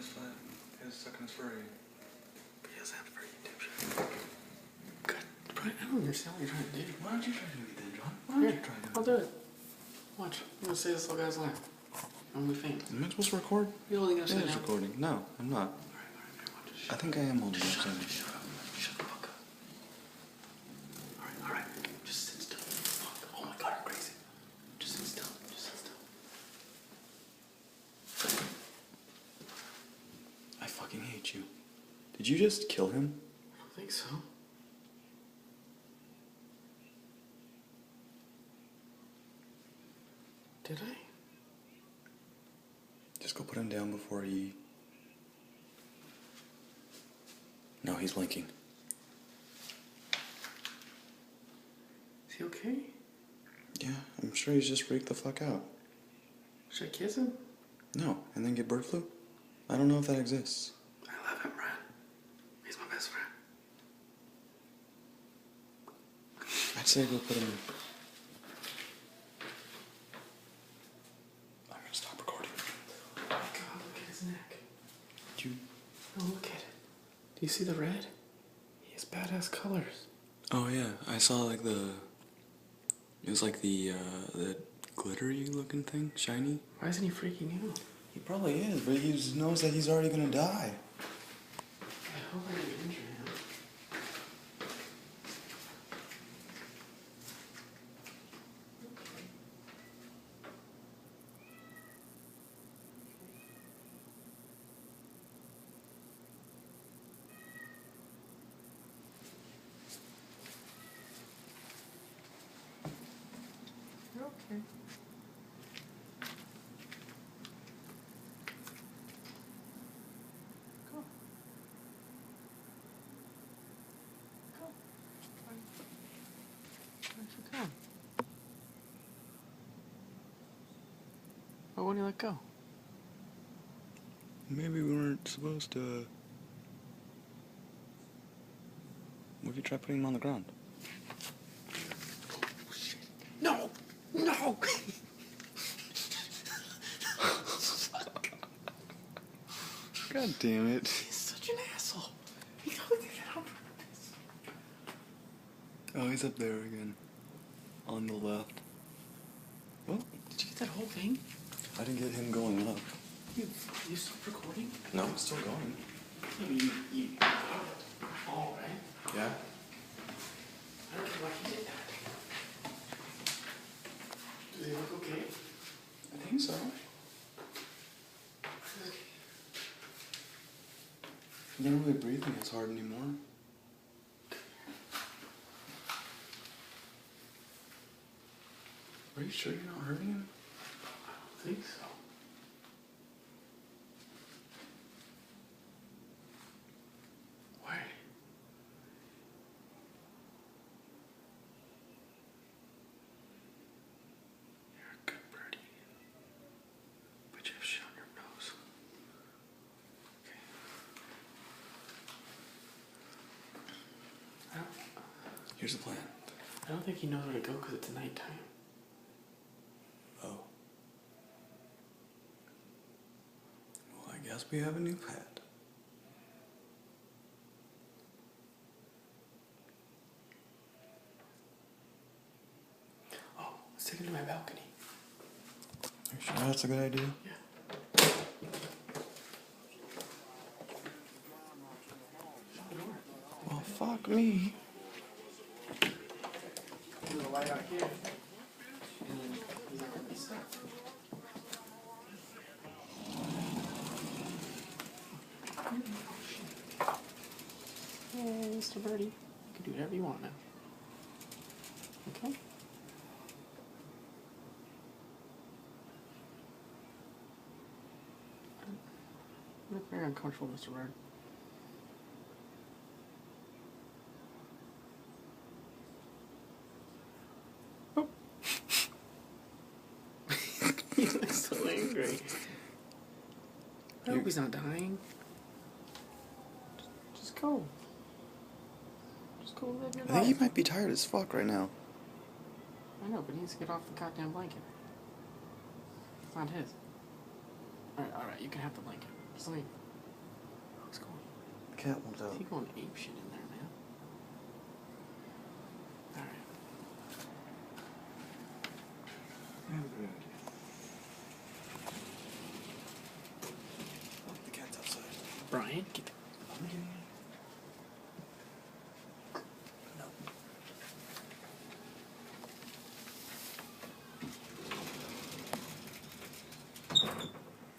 his foot. He was stuck in his furry. He doesn't have furry, dipshit. God, Brian, I don't understand what you're trying to do. Why don't you try to do it then, John? Why don't you try to do it? I'll do it. Watch. I'm gonna say this little guy's life. I'm gonna be famous. Am I supposed to record? You're holding us down. It is recording. No, I'm not. Alright, I think I am holding shut upside up. down. Shut up. Shut the fuck up. Alright. Just sit still. Fuck. Oh my god, you're crazy. Just sit still. Just sit still. I fucking hate you. Did you just kill him? I don't think so. Did I? Just go put him down before he... No, he's blinking. Is he okay? Yeah, I'm sure he's just freaked the fuck out. Should I kiss him? No, and then get bird flu? I don't know if that exists. I love him, Brad. He's my best friend. I'd say go put him... I'm gonna stop recording. Oh my god, look at his neck. Did you... Oh, look at it. Do you see the red? He has badass colors. Oh yeah, I saw like the... It was like the glittery looking thing, shiny. Why isn't he freaking out? He probably is, but he just knows that he's already gonna die. I hope I didn't injure him. You're okay. Go. Go. Where'd you go? Why wouldn't you let go? Maybe we weren't supposed to... What if you try putting him on the ground? Oh, shit. No! No! God damn it. He's such an asshole. He probably did that on purpose. Oh, he's up there again. On the left. Well, Did you get that whole thing? I didn't get him going up. You stopped recording? No, it's still going. You got it all, right? Yeah? I don't know why he did that. Does he look okay? I think so. He's not really breathing as hard anymore. Are you sure you're not hurting him? I don't think so. Why? You're a good birdie. But you have shit on your nose. Okay. Here's the plan. I don't think he knows where to go because it's nighttime. Oh. Well, I guess we have a new pet. Oh, let's take him to my balcony. Are you sure that's a good idea? Yeah. Shut the door. Well, fuck me. There's a light out here. And then he's not gonna be stuck. Hey, Mr. Birdie. You can do whatever you want now. Okay? I look very uncomfortable, Mr. Bird. Oh. He looks so angry. I hope he's not dying. Just go. Just go live your I think he life. might be tired as fuck right now. I know, but he needs to get off the goddamn blanket. It's not his. Alright, you can have the blanket. Just let me cat wants out. He going ape shit in there, man. Alright. The cat's outside. Brian, get the... I'm getting it.